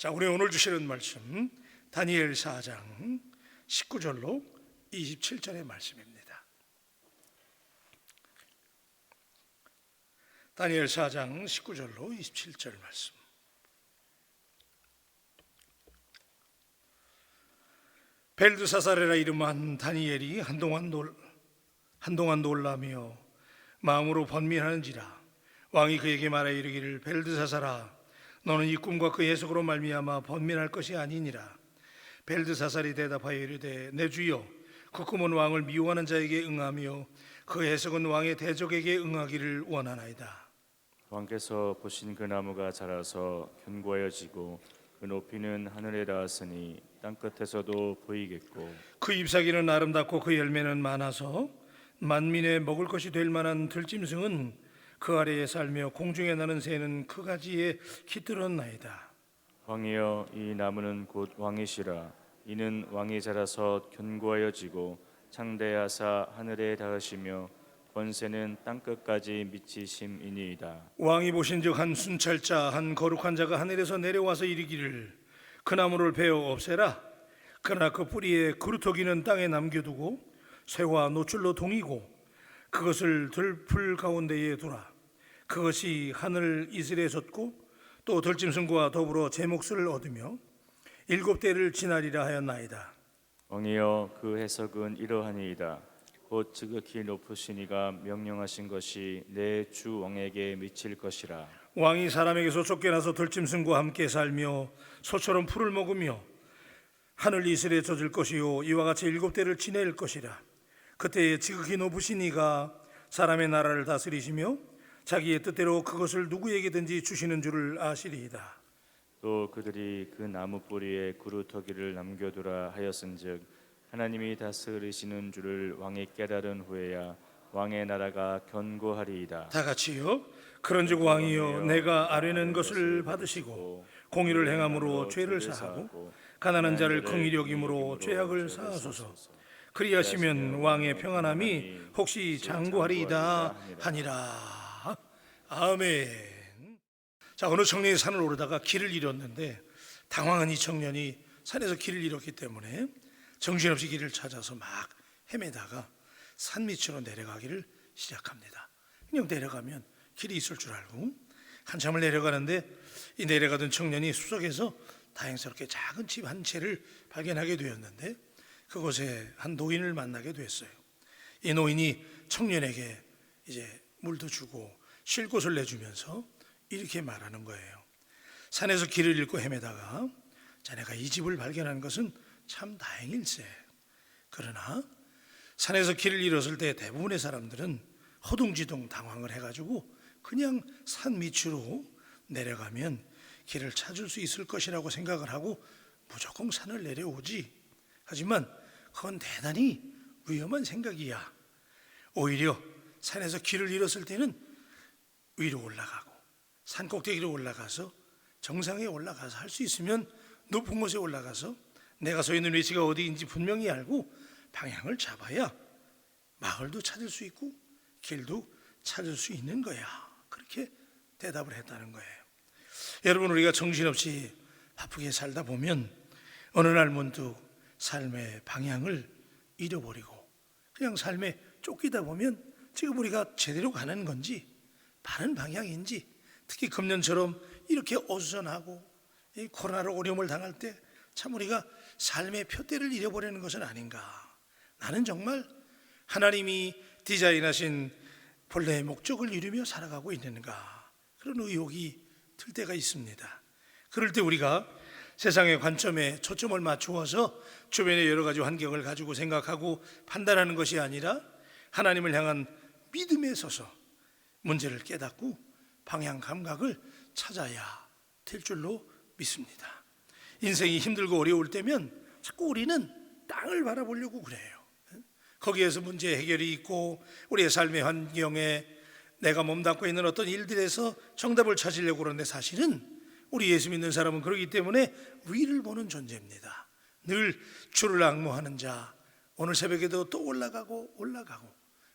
자, 우리 오늘 주시는 말씀 다니엘 4장 19절로 27절의 말씀입니다. 다니엘 4장 19절로 27절 말씀. 벨드사살이라 이름한 다니엘이 한동안 놀라며 마음으로 번민하는지라 왕이 그에게 말하여 이르기를 벨드사살아 너는 이 꿈과 그 해석으로 말미암아 번민할 것이 아니니라. 벨드사살이 대답하여 이르되 내 주여 그 꿈은 왕을 미워하는 자에게 응하며 그 해석은 왕의 대적에게 응하기를 원하나이다. 왕께서 보신 그 나무가 자라서 견고하여지고 그 높이는 하늘에 닿았으니 땅끝에서도 보이겠고 그 잎사귀는 아름답고 그 열매는 많아서 만민의 먹을 것이 될 만한 들짐승은 그 아래에 살며 공중에 나는 새는 그 가지에 깃들었나이다. 왕이여 이 나무는 곧 왕이시라. 이는 왕이 자라서 견고하여지고 창대하사 하늘에 닿으시며 권세는 땅끝까지 미치심이니이다. 왕이 보신즉 한 순찰자 한 거룩한 자가 하늘에서 내려와서 이르기를 그 나무를 베어 없애라. 그러나 그 뿌리에 그루터기는 땅에 남겨두고 쇠와 노출로 동이고 그것을 들풀 가운데에 두라. 그것이 하늘 이슬에 솟고 또 들짐승과 더불어 제 몫을 얻으며 7대를 지나리라 하였나이다. 왕이여 그 해석은 이러하니이다. 곧 지극히 높으신 이가 명령하신 것이 내 주 왕에게 미칠 것이라. 왕이 사람에게서 쫓겨나서 들짐승과 함께 살며 소처럼 풀을 먹으며 하늘 이슬에 젖을 것이요 이와 같이 7대를 지낼 것이라. 그때에 지극히 높으신 이가 사람의 나라를 다스리시며 자기의 뜻대로 그것을 누구에게든지 주시는 줄을 아시리이다. 또 그들이 그 나무 뿌리에 그루터기를 남겨두라 하였은즉 하나님이 다스리시는 줄을 왕이 깨달은 후에야 왕의 나라가 견고하리이다. 다 같이요. 그런즉 왕이여 내가 아뢰는 것을 받으시고 공의를 행함으로 죄를 사하고 가난한 자를 긍휼히 여김으로 죄악을 사하소서. 그리하시면 왕의 평안함이 혹시 장구하리이다 하니라. 아멘. 자, 어느 청년이 산을 오르다가 길을 잃었는데 당황한 이 청년이 산에서 길을 잃었기 때문에 정신없이 길을 찾아서 막 헤매다가 산 밑으로 내려가기를 시작합니다. 그냥 내려가면 길이 있을 줄 알고 한참을 내려가는데 이 내려가던 청년이 수석에서 다행스럽게 작은 집 한 채를 발견하게 되었는데 그곳에 한 노인을 만나게 됐어요. 이 노인이 청년에게 이제 물도 주고 쉴 곳을 내주면서 이렇게 말하는 거예요. 산에서 길을 잃고 헤매다가 자네가 이 집을 발견한 것은 참 다행일세. 그러나 산에서 길을 잃었을 때 대부분의 사람들은 허둥지둥 당황을 해가지고 그냥 산 밑으로 내려가면 길을 찾을 수 있을 것이라고 생각을 하고 무조건 산을 내려오지. 하지만 그건 대단히 위험한 생각이야. 오히려 산에서 길을 잃었을 때는 위로 올라가고 산 꼭대기로 올라가서 정상에 올라가서 할 수 있으면 높은 곳에 올라가서 내가 서 있는 위치가 어디인지 분명히 알고 방향을 잡아야 마을도 찾을 수 있고 길도 찾을 수 있는 거야. 그렇게 대답을 했다는 거예요. 여러분, 우리가 정신없이 바쁘게 살다 보면 어느 날 문득 삶의 방향을 잃어버리고 그냥 삶에 쫓기다 보면 지금 우리가 제대로 가는 건지 바른 방향인지, 특히 금년처럼 이렇게 어수선하고 이 코로나로 어려움을 당할 때 참 우리가 삶의 표대를 잃어버리는 것은 아닌가. 나는 정말 하나님이 디자인하신 본래의 목적을 이루며 살아가고 있는가, 그런 의혹이 들 때가 있습니다. 그럴 때 우리가 세상의 관점에 초점을 맞추어서 주변의 여러 가지 환경을 가지고 생각하고 판단하는 것이 아니라 하나님을 향한 믿음에 서서 문제를 깨닫고 방향 감각을 찾아야 될 줄로 믿습니다. 인생이 힘들고 어려울 때면 자꾸 우리는 땅을 바라보려고 그래요. 거기에서 문제 해결이 있고 우리의 삶의 환경에 내가 몸담고 있는 어떤 일들에서 정답을 찾으려고 그러는데 사실은 우리 예수 믿는 사람은 그러기 때문에 위를 보는 존재입니다. 늘 주를 앙모하는 자, 오늘 새벽에도 또 올라가고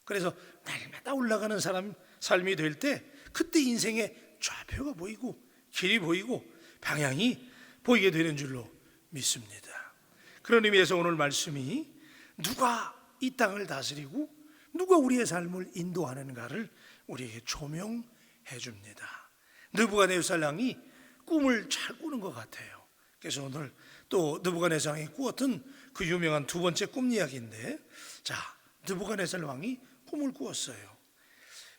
그래서 날마다 올라가는 사람 삶이 될 때 그때 인생의 좌표가 보이고 길이 보이고 방향이 보이게 되는 줄로 믿습니다. 그런 의미에서 오늘 말씀이 누가 이 땅을 다스리고 누가 우리의 삶을 인도하는가를 우리에게 조명해 줍니다. 느부갓네살 왕이 꿈을 잘 꾸는 것 같아요. 그래서 오늘 또 느부갓네살 왕이 꾸었던 그 유명한 두 번째 꿈 이야기인데, 자, 느부갓네살 왕이 꿈을 꾸었어요.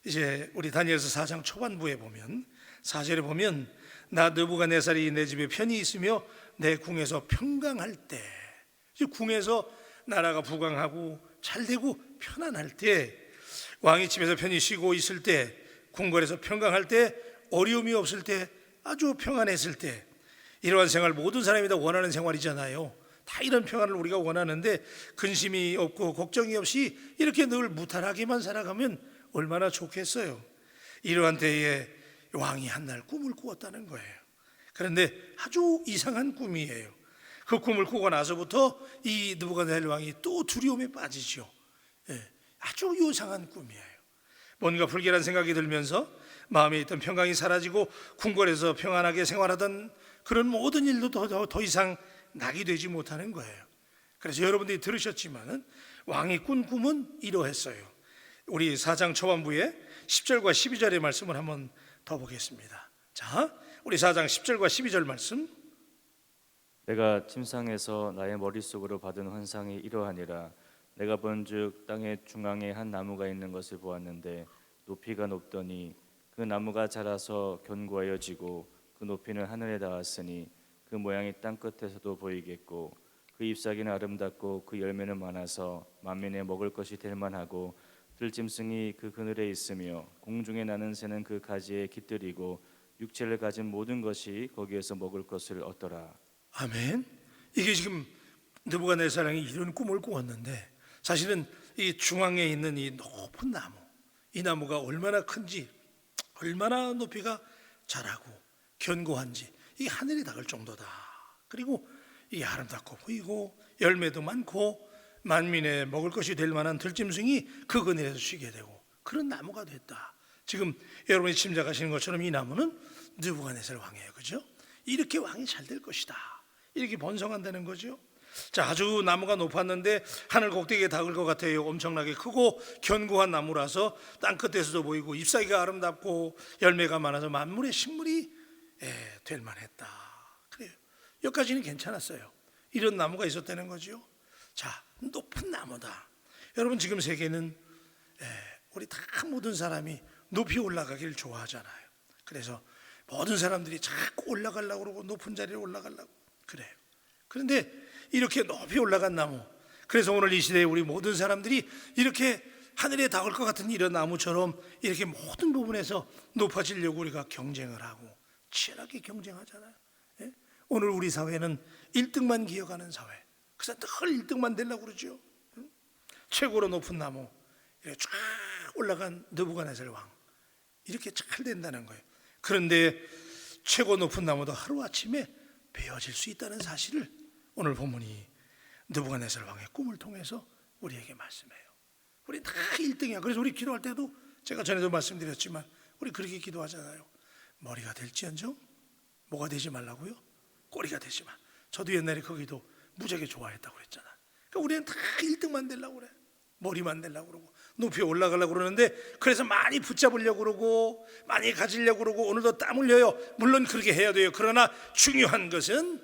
이제 우리 다니엘서 4장 초반부에 보면 4절에 보면 나 느부갓네살이 내 집에 편히 있으며 내 궁에서 평강할 때, 궁에서 나라가 부강하고 잘되고 편안할 때, 왕이 집에서 편히 쉬고 있을 때, 궁궐에서 평강할 때, 어려움이 없을 때, 아주 평안했을 때, 이러한 생활 모든 사람이 다 원하는 생활이잖아요. 다 이런 평안을 우리가 원하는데 근심이 없고 걱정이 없이 이렇게 늘 무탈하게만 살아가면 얼마나 좋겠어요. 이러한 때에 왕이 한날 꿈을 꾸었다는 거예요. 그런데 아주 이상한 꿈이에요. 그 꿈을 꾸고 나서부터 이 느부갓네살 왕이 또 두려움에 빠지죠. 아주 요상한 꿈이에요. 뭔가 불길한 생각이 들면서 마음에 있던 평강이 사라지고 궁궐에서 평안하게 생활하던 그런 모든 일도 더 이상 낙이 되지 못하는 거예요. 그래서 여러분들이 들으셨지만 왕이 꾼 꿈은 이러했어요. 우리 4장 초반부에 10절과 12절의 말씀을 한번 더 보겠습니다. 자, 우리 4장 10절과 12절 말씀. 내가 침상에서 나의 머릿속으로 받은 환상이 이러하니라. 내가 본즉 땅의 중앙에 한 나무가 있는 것을 보았는데 높이가 높더니 그 나무가 자라서 견고하여 지고 그 높이는 하늘에 닿았으니 그 모양이 땅 끝에서도 보이겠고 그 잎사귀는 아름답고 그 열매는 많아서 만민의 먹을 것이 될 만하고 들짐승이 그 그늘에 있으며 공중에 나는 새는 그 가지에 깃들이고 육체를 가진 모든 것이 거기에서 먹을 것을 얻더라. 아멘. 이게 지금 느부갓네살 왕이 이런 꿈을 꾸었는데, 사실은 이 중앙에 있는 이 높은 나무, 이 나무가 얼마나 큰지, 얼마나 높이가 자라고 견고한지 이 하늘에 닿을 정도다. 그리고 이게 아름답고 보이고 열매도 많고 만민의 먹을 것이 될 만한 들짐승이 그 그늘에서 쉬게 되고 그런 나무가 됐다. 지금 여러분이 짐작하시는 것처럼 이 나무는 느부갓네살 왕이에요. 그죠? 이렇게 왕이 잘 될 것이다. 이렇게 번성한다는 거죠. 자, 아주 나무가 높았는데 하늘 꼭대기에 닿을 것 같아요. 엄청나게 크고 견고한 나무라서 땅 끝에서도 보이고 잎사귀가 아름답고 열매가 많아서 만물의 식물이 될 만했다. 그래요. 여기까지는 괜찮았어요. 이런 나무가 있었다는 거죠. 자, 높은 나무다. 여러분, 지금 세계는 우리 다 모든 사람이 높이 올라가기를 좋아하잖아요. 그래서 모든 사람들이 자꾸 올라가려고 그러고 높은 자리에 올라가려고 그래요. 그런데 이렇게 높이 올라간 나무, 그래서 오늘 이 시대에 우리 모든 사람들이 이렇게 하늘에 닿을 것 같은 이런 나무처럼 이렇게 모든 부분에서 높아지려고 우리가 경쟁을 하고 치열하게 경쟁하잖아요. 오늘 우리 사회는 1등만 기억하는 사회. 그래서 늘 1등만 되려고 그러죠. 최고로 높은 나무, 이렇게 쫙 올라간 느부갓네살 왕, 이렇게 잘 된다는 거예요. 그런데 최고 높은 나무도 하루아침에 베어질 수 있다는 사실을 오늘 본문이 느부갓네살 왕의 꿈을 통해서 우리에게 말씀해요. 우리 다 1등이야. 그래서 우리 기도할 때도 제가 전에도 말씀드렸지만 우리 그렇게 기도하잖아요. 머리가 될지언정 뭐가 되지 말라고요? 꼬리가 되지 마. 저도 옛날에 거기도 무지하게 좋아했다고 그랬잖아. 그러니까 우리는 다 1등만 되려고 그래. 머리만 되려고 그러고 높이 올라가려고 그러는데, 그래서 많이 붙잡으려고 그러고 많이 가지려고 그러고 오늘도 땀 흘려요. 물론 그렇게 해야 돼요. 그러나 중요한 것은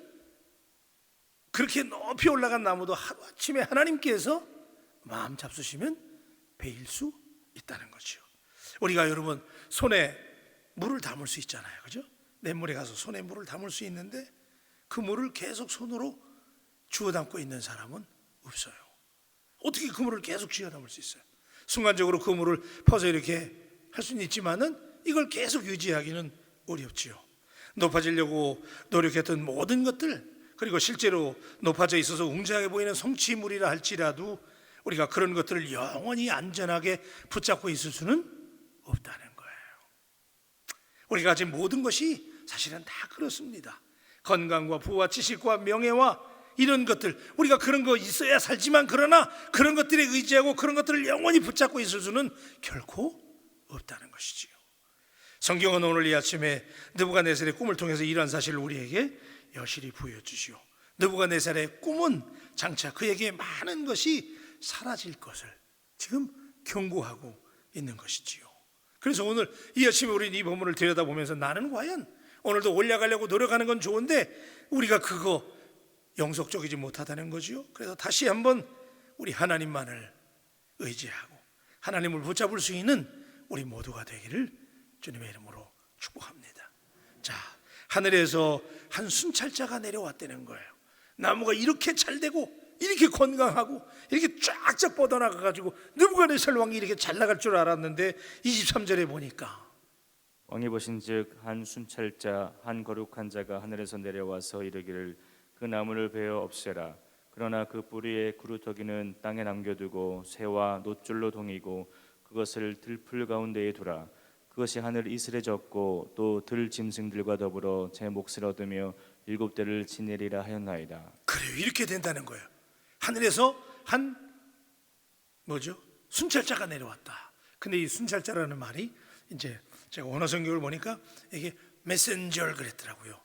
그렇게 높이 올라간 나무도 하루아침에 하나님께서 마음 잡수시면 베일 수 있다는 거죠. 우리가 여러분 손에 물을 담을 수 있잖아요. 그죠? 냇물에 가서 손에 물을 담을 수 있는데 그 물을 계속 손으로 주워 담고 있는 사람은 없어요. 어떻게 그 물을 계속 쥐어 담을 수 있어요? 순간적으로 그 물을 퍼서 이렇게 할 수는 있지만은 이걸 계속 유지하기는 어렵지요. 높아지려고 노력했던 모든 것들, 그리고 실제로 높아져 있어서 웅장해 보이는 성취물이라 할지라도 우리가 그런 것들을 영원히 안전하게 붙잡고 있을 수는 없다는 거예요. 우리가 가진 모든 것이 사실은 다 그렇습니다. 건강과 부와 지식과 명예와 이런 것들, 우리가 그런 거 있어야 살지만, 그러나 그런 것들에 의지하고 그런 것들을 영원히 붙잡고 있을 수는 결코 없다는 것이지요. 성경은 오늘 이 아침에 느부갓네살의 꿈을 통해서 이러한 사실을 우리에게 여실히 보여주시오. 느부갓네살의 꿈은 장차 그에게 많은 것이 사라질 것을 지금 경고하고 있는 것이지요. 그래서 오늘 이 아침에 우리는 이 본문을 들여다보면서 나는 과연 오늘도 올라가려고 노력하는 건 좋은데 우리가 그거 영속적이지 못하다는 거지요. 그래서 다시 한번 우리 하나님만을 의지하고 하나님을 붙잡을 수 있는 우리 모두가 되기를 주님의 이름으로 축복합니다. 자, 하늘에서 한 순찰자가 내려왔다는 거예요. 나무가 이렇게 잘 되고 이렇게 건강하고 이렇게 쫙쫙 뻗어나가가지고 느부갓네살 왕이 이렇게 잘 나갈 줄 알았는데 23절에 보니까 왕이 보신즉 한 순찰자 한 거룩한 자가 하늘에서 내려와서 이르기를 그 나무를 베어 없애라. 그러나 그 뿌리의 구루터기는 땅에 남겨두고 새와 놋줄로 동이고 그것을 들풀 가운데에 두라. 그것이 하늘 이슬에 젖고 또 들 짐승들과 더불어 제 몫을 얻으며 7대를 지내리라 하였나이다. 그래요. 이렇게 된다는 거예요. 하늘에서 한 순찰자가 내려왔다. 근데 이 순찰자라는 말이 이제 제가 원어 성경을 보니까 이게 메신저 그랬더라고요.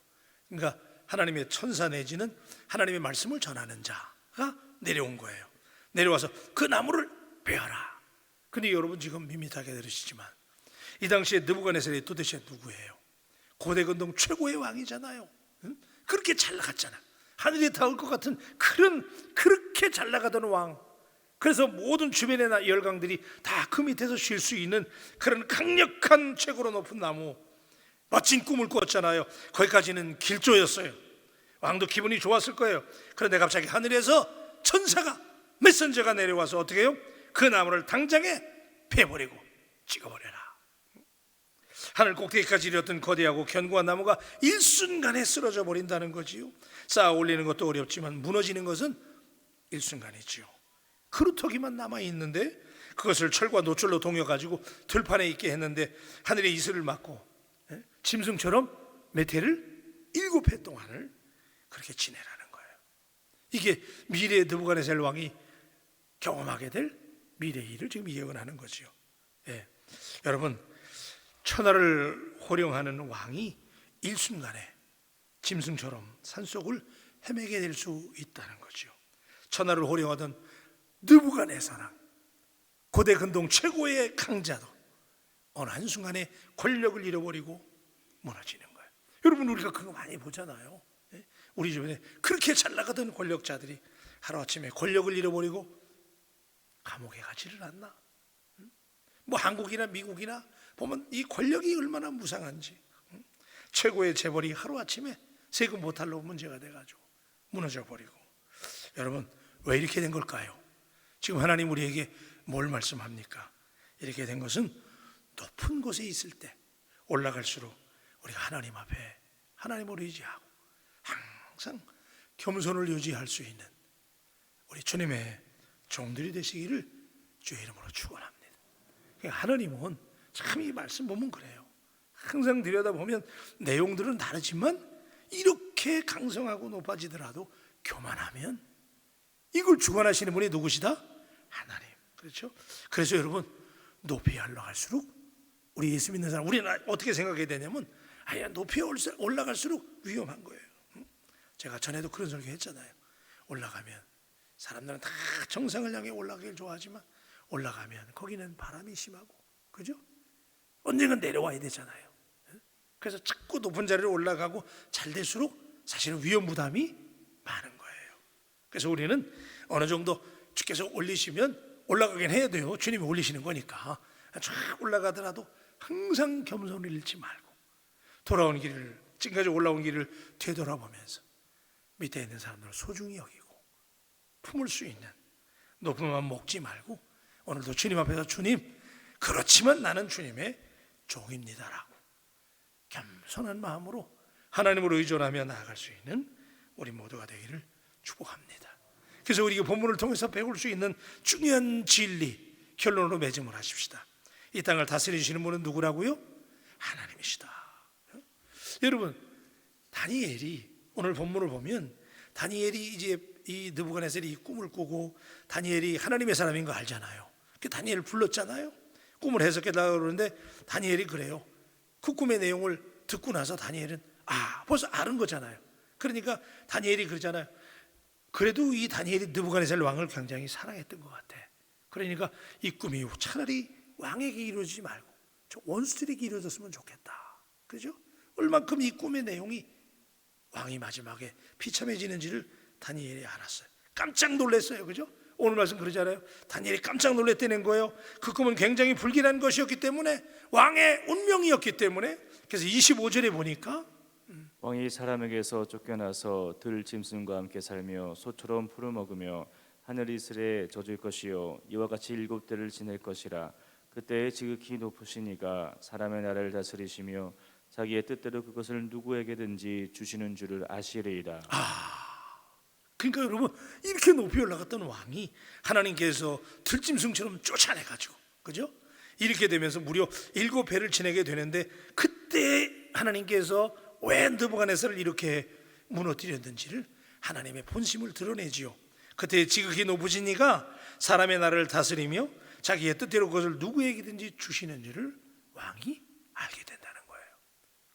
그러니까 하나님의 천사 내지는 하나님의 말씀을 전하는 자가 내려온 거예요. 내려와서 그 나무를 베어라. 근데 여러분 지금 밋밋하게 들으시지만 이 당시에 느부갓네살이 도대체 누구예요? 고대 근동 최고의 왕이잖아요. 응? 그렇게 잘 나갔잖아. 하늘에 닿을 것 같은 그렇게 잘 나가던 왕. 그래서 모든 주변의 열강들이 다 그 밑에서 쉴 수 있는 그런 강력한 최고로 높은 나무, 멋진 꿈을 꾸었잖아요. 거기까지는 길조였어요. 왕도 기분이 좋았을 거예요. 그런데 갑자기 하늘에서 천사가 메신저가 내려와서 어떻게 해요? 그 나무를 당장에 베버리고 찍어버려라. 하늘 꼭대기까지 이르렀던 거대하고 견고한 나무가 일순간에 쓰러져 버린다는 거지요. 쌓아 올리는 것도 어렵지만 무너지는 것은 일순간이지요. 그루터기만 남아있는데 그것을 철과 놋줄로 동여가지고 들판에 있게 했는데 하늘의 이슬을 맞고 짐승처럼 몇 해를 7해 동안을 그렇게 지내라는 거예요. 이게 미래의 느부갓네살 왕이 경험하게 될 미래의 일을 지금 예언하는 거죠. 여러분, 천하를 호령하는 왕이 일순간에 짐승처럼 산속을 헤매게 될 수 있다는 거죠. 천하를 호령하던 느부갓네살 고대 근동 최고의 강자도 어느 한순간에 권력을 잃어버리고 무너지는 거예요. 여러분, 우리가 그거 많이 보잖아요. 우리 주변에 그렇게 잘 나가던 권력자들이 하루아침에 권력을 잃어버리고 감옥에 가지를 않나? 뭐 한국이나 미국이나 보면 이 권력이 얼마나 무상한지. 최고의 재벌이 하루아침에 세금 못할로 문제가 돼가지고 무너져 버리고. 여러분, 왜 이렇게 된 걸까요? 지금 하나님 우리에게 뭘 말씀합니까? 이렇게 된 것은 높은 곳에 있을 때 올라갈수록 우리가 하나님 앞에 하나님을 의지하고 항상 겸손을 유지할 수 있는 우리 주님의 종들이 되시기를 주의 이름으로 축원합니다. 하나님은 참 이 말씀 보면 그래요. 항상 들여다보면 내용들은 다르지만 이렇게 강성하고 높아지더라도 교만하면 이걸 주관하시는 분이 누구시다? 하나님. 그렇죠? 그래서 여러분, 높이 올라갈수록 우리 예수 믿는 사람, 우리는 어떻게 생각해야 되냐면 높이 올라갈수록 위험한 거예요. 제가 전에도 그런 설교 했잖아요. 올라가면 사람들은 다 정상을 향해 올라가길 좋아하지만 올라가면 거기는 바람이 심하고, 그죠? 언젠간 내려와야 되잖아요. 그래서 자꾸 높은 자리로 올라가고 잘 될수록 사실은 위험 부담이 많은 거예요. 그래서 우리는 어느 정도 주께서 올리시면 올라가긴 해야 돼요. 주님이 올리시는 거니까. 쫙 올라가더라도 항상 겸손을 잃지 말고 돌아온 길을, 지금까지 올라온 길을 되돌아보면서 밑에 있는 사람들을 소중히 여기고 품을 수 있는 높은 마음 먹지 말고 오늘도 주님 앞에서 주님, 그렇지만 나는 주님의 종입니다라고 겸손한 마음으로 하나님을 의존하며 나아갈 수 있는 우리 모두가 되기를 축복합니다. 그래서 우리 본문을 통해서 배울 수 있는 중요한 진리 결론으로 매짐을 하십시다. 이 땅을 다스리시는 분은 누구라고요? 하나님이시다. 여러분, 다니엘이 오늘 본문을 보면 다니엘이 이제 이 느부갓네살이 이 꿈을 꾸고 다니엘이 하나님의 사람인 거 알잖아요. 그 다니엘을 불렀잖아요. 꿈을 해석해달라고 그러는데 다니엘이 그래요. 그 꿈의 내용을 듣고 나서 다니엘은 벌써 아는 거잖아요. 그러니까 다니엘이 그러잖아요. 그래도 이 다니엘이 느부갓네살 왕을 굉장히 사랑했던 것 같아. 그러니까 이 꿈이 차라리 왕에게 이루어지지 말고 저 원수들에게 이루어졌으면 좋겠다. 그죠? 얼만큼 이 꿈의 내용이 왕이 마지막에 비참해지는지를 다니엘이 알았어요. 깜짝 놀랐어요. 그죠? 오늘 말씀 그러잖아요. 다니엘이 깜짝 놀랐다는 거예요. 그 꿈은 굉장히 불길한 것이었기 때문에, 왕의 운명이었기 때문에. 그래서 25절에 보니까 왕이 사람에게서 쫓겨나서 들 짐승과 함께 살며 소처럼 풀어먹으며 하늘 이슬에 젖을 것이요 이와 같이 7대를 지낼 것이라. 그때에 지극히 높으신 이가 사람의 나라를 다스리시며 자기의 뜻대로 그것을 누구에게든지 주시는 줄을 아시리이다. 그러니까 여러분, 이렇게 높이 올라갔던 왕이 하나님께서 들짐승처럼 쫓아내가지고, 그죠? 이렇게 되면서 무려 7배를 지내게 되는데, 그때 하나님께서 왜 느부갓네살을 이렇게 무너뜨렸는지를 하나님의 본심을 드러내지요. 그때 지극히 높으신 이가 사람의 나라를 다스리며 자기의 뜻대로 그것을 누구에게든지 주시는 줄을 왕이 알게 된다는 거예요.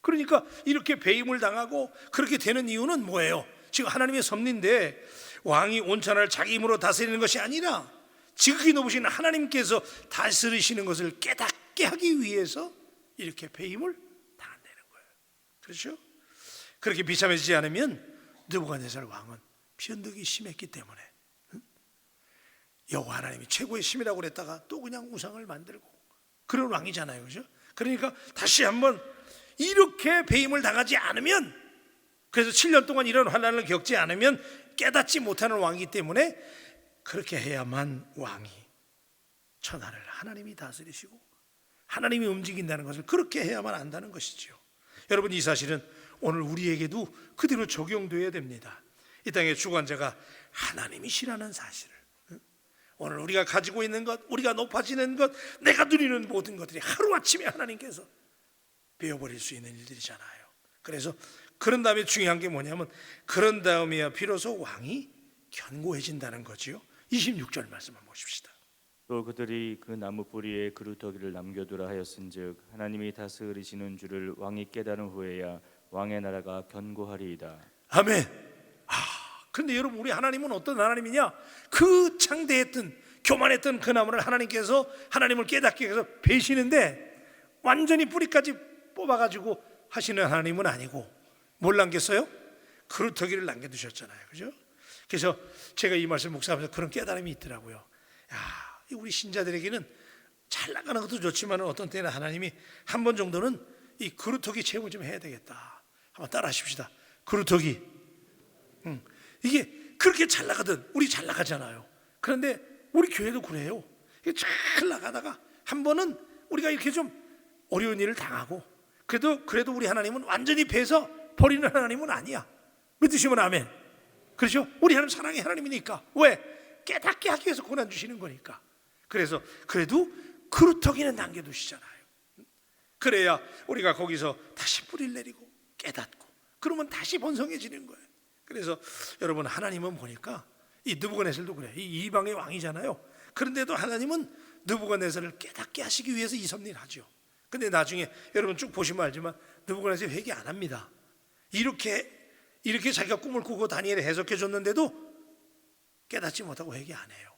그러니까 이렇게 배임을 당하고 그렇게 되는 이유는 뭐예요? 지금 하나님의 섭리인데 왕이 온천을 자기 힘으로 다스리는 것이 아니라 지극히 높으신 하나님께서 다스리시는 것을 깨닫게 하기 위해서 이렇게 배임을 당한다는 거예요. 그렇죠? 그렇게 비참해지지 않으면 느부갓네살 왕은 변덕이 심했기 때문에 여호와 하나님이 최고의 신이라고 그랬다가 또 그냥 우상을 만들고 그런 왕이잖아요. 그죠? 그러니까 다시 한번 이렇게 배임을 당하지 않으면, 그래서 7년 동안 이런 환난을 겪지 않으면 깨닫지 못하는 왕이기 때문에 그렇게 해야만 왕이 천하를 하나님이 다스리시고 하나님이 움직인다는 것을 그렇게 해야만 안다는 것이지요. 여러분, 이 사실은 오늘 우리에게도 그대로 적용돼야 됩니다. 이 땅의 주관자가 하나님이시라는 사실을, 오늘 우리가 가지고 있는 것, 우리가 높아지는 것, 내가 누리는 모든 것들이 하루아침에 하나님께서 베어버릴 수 있는 일들이잖아요. 그래서 그런 다음에 중요한 게 뭐냐면, 그런 다음에야 비로소 왕이 견고해진다는 거지요. 26절 말씀 한번 보십시다. 또 그들이 그 나무 뿌리에 그루터기를 남겨두라 하였은즉 하나님이 다스리시는 줄을 왕이 깨달은 후에야 왕의 나라가 견고하리이다. 아멘. 근데 여러분, 우리 하나님은 어떤 하나님이냐? 그 창대했던 교만했던 그 나무를 하나님께서 하나님을 깨닫게 해서 베시는데 완전히 뿌리까지 뽑아가지고 하시는 하나님은 아니고 뭘 남겼어요? 그루터기를 남겨두셨잖아요. 그죠? 그래서 제가 이 말씀 묵상하면서 그런 깨달음이 있더라고요. 야, 우리 신자들에게는 잘 나가는 것도 좋지만 어떤 때는 하나님이 한 번 정도는 이 그루터기 체험을 좀 해야 되겠다. 한번 따라 하십시다. 그루터기. 이게 그렇게 잘 나가든, 우리 잘 나가잖아요. 그런데 우리 교회도 그래요. 이게 잘 나가다가 한 번은 우리가 이렇게 좀 어려운 일을 당하고 그래도 우리 하나님은 완전히 배서 버리는 하나님은 아니야. 믿으시면 아멘. 그렇죠? 우리 하나님 사랑의 하나님이니까. 왜? 깨닫게 하기 위해서 고난 주시는 거니까. 그래서 그래도 그루터기는 남겨두시잖아요. 그래야 우리가 거기서 다시 뿌리를 내리고 깨닫고 그러면 다시 번성해지는 거예요. 그래서 여러분, 하나님은 보니까 이 느부갓네살도 그래. 이 이방의 왕이잖아요. 그런데도 하나님은 느부갓네살을 깨닫게 하시기 위해서 이 섭리를 하죠. 근데 나중에 여러분 쭉 보시면 알지만 느부갓네살 회개 안 합니다. 이렇게 자기가 꿈을 꾸고 다니엘이 해석해 줬는데도 깨닫지 못하고 회개 안 해요.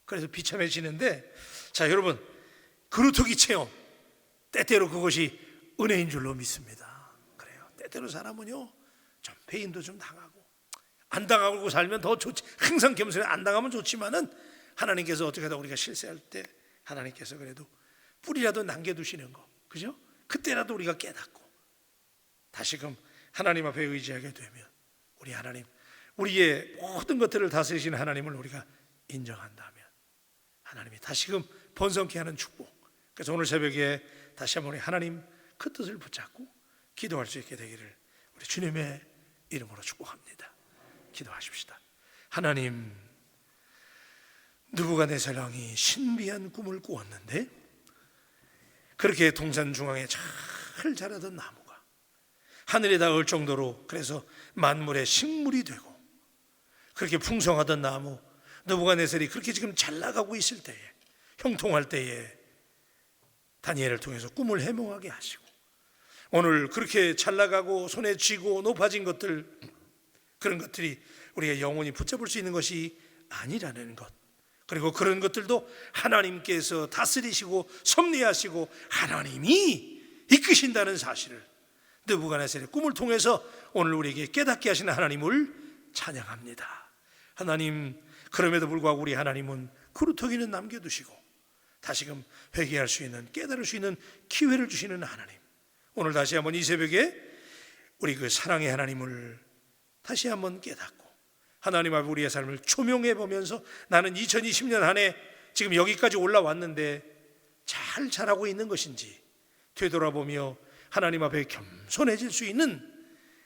그래서 비참해지는데, 자 여러분, 그루터기 체험, 때때로 그것이 은혜인 줄로 믿습니다. 그래요. 때때로 사람은요 좀 배임도 좀 당하고 안 당하고 살면 더 좋지. 항상 겸손해. 안 당하면 좋지만은 하나님께서 어떻게 하다 우리가 실수할 때 하나님께서 그래도 뿌리라도 남겨두시는 거, 그죠? 그때라도 우리가 깨닫고 다시금 하나님 앞에 의지하게 되면 우리 하나님, 우리의 모든 것들을 다스리시는 하나님을 우리가 인정한다면 하나님이 다시금 번성케 하는 축복. 그래서 오늘 새벽에 다시 한번 우리 하나님 그 뜻을 붙잡고 기도할 수 있게 되기를 우리 주님의 이름으로 축복합니다. 기도하십시다. 하나님, 느부갓네살 왕이 신비한 꿈을 꾸었는데 그렇게 동산 중앙에 잘 자라던 나무가 하늘에 닿을 정도로, 그래서 만물의 식물이 되고 그렇게 풍성하던 나무 느부갓네살이 그렇게 지금 잘 나가고 있을 때에, 형통할 때에 다니엘을 통해서 꿈을 해몽하게 하시고 오늘 그렇게 잘 나가고 손에 쥐고 높아진 것들 그런 것들이 우리가 영원히 붙잡을 수 있는 것이 아니라는 것, 그리고 그런 것들도 하나님께서 다스리시고 섭리하시고 하나님이 이끄신다는 사실을 느부갓네살의 꿈을 통해서 오늘 우리에게 깨닫게 하시는 하나님을 찬양합니다. 하나님, 그럼에도 불구하고 우리 하나님은 그루터기는 남겨두시고 다시금 회개할 수 있는, 깨달을 수 있는 기회를 주시는 하나님, 오늘 다시 한번 이 새벽에 우리 그 사랑의 하나님을 다시 한번 깨닫고 하나님 앞에 우리의 삶을 초명해 보면서 나는 2020년 한 해 지금 여기까지 올라왔는데 잘 자라고 있는 것인지 되돌아보며 하나님 앞에 겸손해질 수 있는,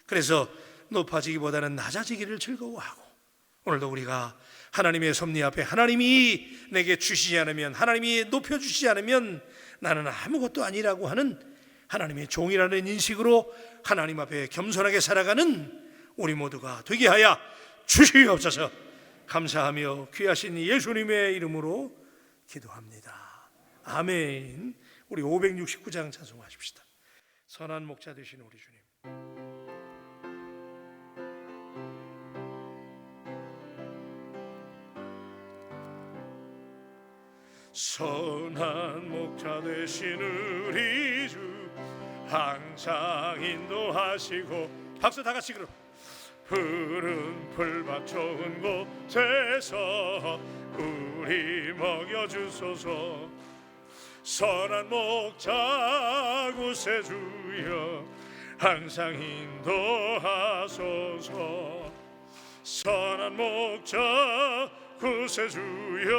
그래서 높아지기보다는 낮아지기를 즐거워하고 오늘도 우리가 하나님의 섭리 앞에 하나님이 내게 주시지 않으면, 하나님이 높여주시지 않으면 나는 아무것도 아니라고 하는 하나님의 종이라는 인식으로 하나님 앞에 겸손하게 살아가는 우리 모두가 되게 하여 주시옵소서. 감사하며 귀하신 예수님의 이름으로 기도합니다. 아멘. 우리 569장 찬송하십시다. 선한 목자 되시는 우리 주님. 선한 목자 되신 우리 주, 항상 인도하시고, 박수 다 같이 그럼. 푸른 풀밭 좋은 곳에서 우리 먹여주소서. 선한 목자 구세주여, 항상 인도하소서. 선한 목자 구세주여,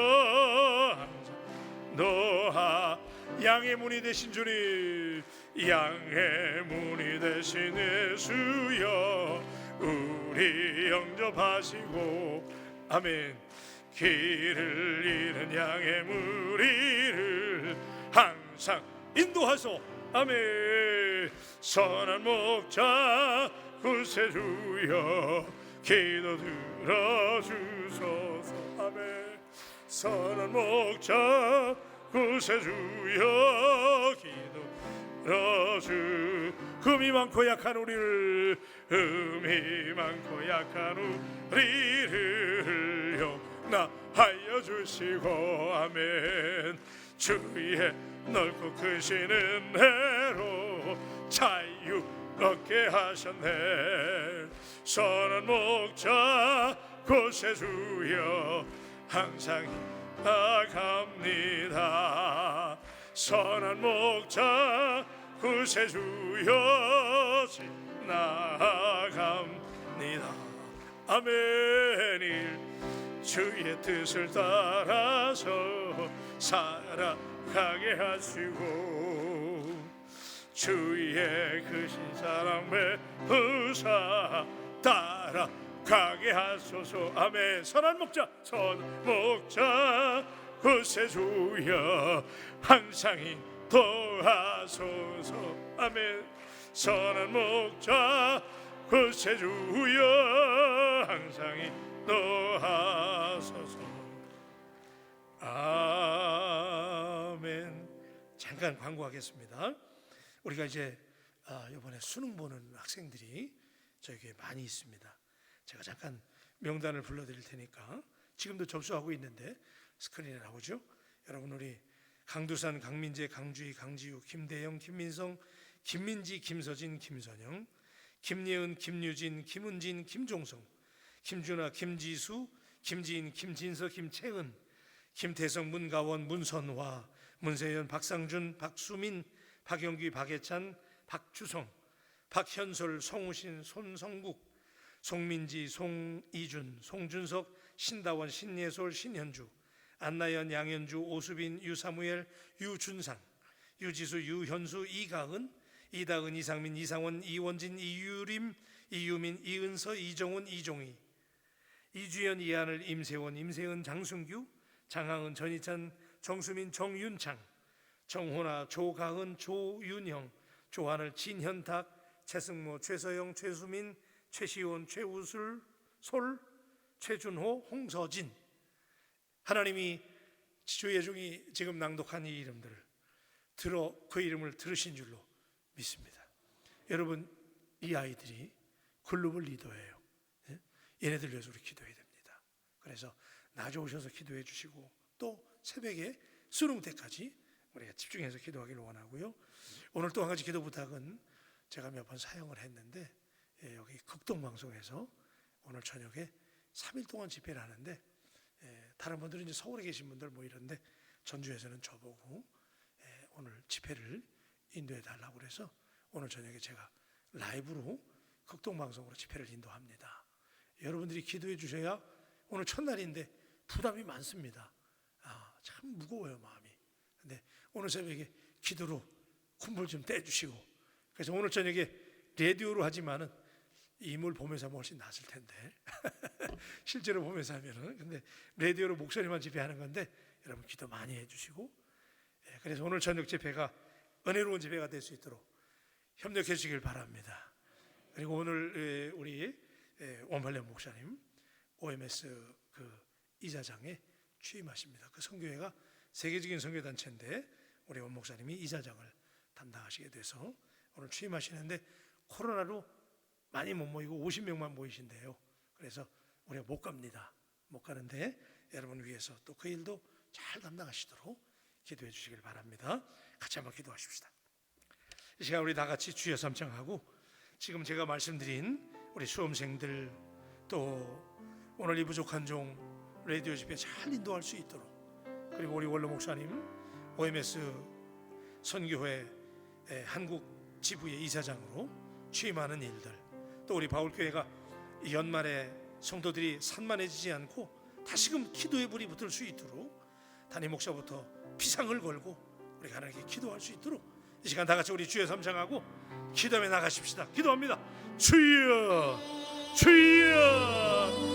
항상 인도하. 양의 문이 되신 주님, 양의 문이 되신 예수여, 우리 영접하시고, 아멘. 길을 잃은 양의 무리를 항상 인도하소, 아멘. 선한 목자 구세주여, 기도 들어주소서, 아멘. 선한 목자 구세주여, 기도 들어주. 흠이 많고 약한 우리를, 흠이 많고 약한 우리를 용납하여 주시고, 아멘. 주의 넓고 크신 은혜로 자유 얻게 하셨네. 선한 목자 구세주여, 항상 나갑니다. 선한 목자 구세주여, 나갑니다. 아멘. 주의 뜻을 따라서 살아가게 하시고, 주의 크신 사랑 베푸사 따라가게 하소서, 아멘. 선한 목자, 선한 목자 구세주여, 항상 인도하소서, 아멘. 선한 목자 구세주여, 항상 인도하소서, 아멘. 잠깐 광고하겠습니다. 우리가 이제 이번에 수능 보는 학생들이 저에게 많이 있습니다. 제가 잠깐 명단을 불러드릴 테니까, 지금도 접수하고 있는데 스크린에 나오죠. 여러분, 우리 강두산, 강민재, 강주희, 강지우, 김대영, 김민성, 김민지, 김서진, 김선영, 김예은, 김유진, 김은진, 김종성, 김준아, 김지수, 김지인, 김진서, 김채은, 김태성, 문가원, 문선화, 문세현, 박상준, 박수민, 박영규, 박예찬, 박주성, 박현솔, 송우신, 손성국, 송민지, 송이준, 송준석, 신다원, 신예솔, 신현주, 안나연, 양현주, 오수빈, 유사무엘, 유준상, 유지수, 유현수, 이가은, 이다은, 이상민, 이상원, 이원진, 이유림, 이유민, 이은서, 이정훈, 이종희, 이주연, 이하늘, 임세원, 임세은, 장순규, 장항은, 전희찬, 정수민, 정윤창, 정호나, 조가은, 조윤형, 조하늘, 진현탁, 최승모, 최서영, 최수민, 최시온, 최우술, 솔, 최준호, 홍서진. 하나님이 주의 종이 지금 낭독한 이 이름들을 들어 그 이름을 들으신 줄로 믿습니다. 여러분, 이 아이들이 글로벌 리더예요. 얘네들 위해서 우리 기도해야 됩니다. 그래서 낮에 오셔서 기도해 주시고 또 새벽에 수능 때까지 우리가 집중해서 기도하기를 원하고요. 오늘 또 한 가지 기도 부탁은 제가 몇 번 사용을 했는데 여기 극동방송에서 오늘 저녁에 3일 동안 집회를 하는데 다른 분들은 이제 서울에 계신 분들 뭐 이런데 전주에서는 저보고 오늘 집회를 인도해 달라고 그래서 오늘 저녁에 제가 라이브로 극동방송으로 집회를 인도합니다. 여러분들이 기도해 주셔야 오늘 첫날인데 부담이 많습니다. 참 무거워요 마음이. 근데 오늘 새벽에 기도로 콧물 좀 떼주시고 그래서 오늘 저녁에 라디오로 하지만은 이물 보면서 하면 훨씬 낫을 텐데 실제로 보면서 하면은 근데 라디오로 목소리만 집회하는 건데 여러분 기도 많이 해주시고 그래서 오늘 저녁 집회가 은혜로운 집회가 될 수 있도록 협력해 주시길 바랍니다. 그리고 오늘 우리 원발련 목사님 OMS 그 이사장에 취임하십니다. 그 선교회가 세계적인 선교단체인데 우리 원 목사님이 이사장을 담당하시게 돼서 오늘 취임하시는데 코로나로 많이 못 모이고 50명만 모이신대요. 그래서 우리가 못 갑니다. 못 가는데 여러분 위해서 또 그 일도 잘 담당하시도록 기도해 주시길 바랍니다. 같이 한번 기도하십시다. 이 시간 우리 다 같이 주여 삼창하고 지금 제가 말씀드린 우리 수험생들 또 오늘 이 부족한 종 라디오 집회 잘 인도할 수 있도록 그리고 우리 원로 목사님 OMS 선교회 한국 지부의 이사장으로 취임하는 일들 또 우리 바울교회가 연말에 성도들이 산만해지지 않고 다시금 기도의 불이 붙을 수 있도록 담임 목사부터 피상을 걸고 우리가 하나님께 기도할 수 있도록 이 시간 다 같이 우리 주여 삼창하고 기도하며 나가십시다. 기도합니다. 주여 주여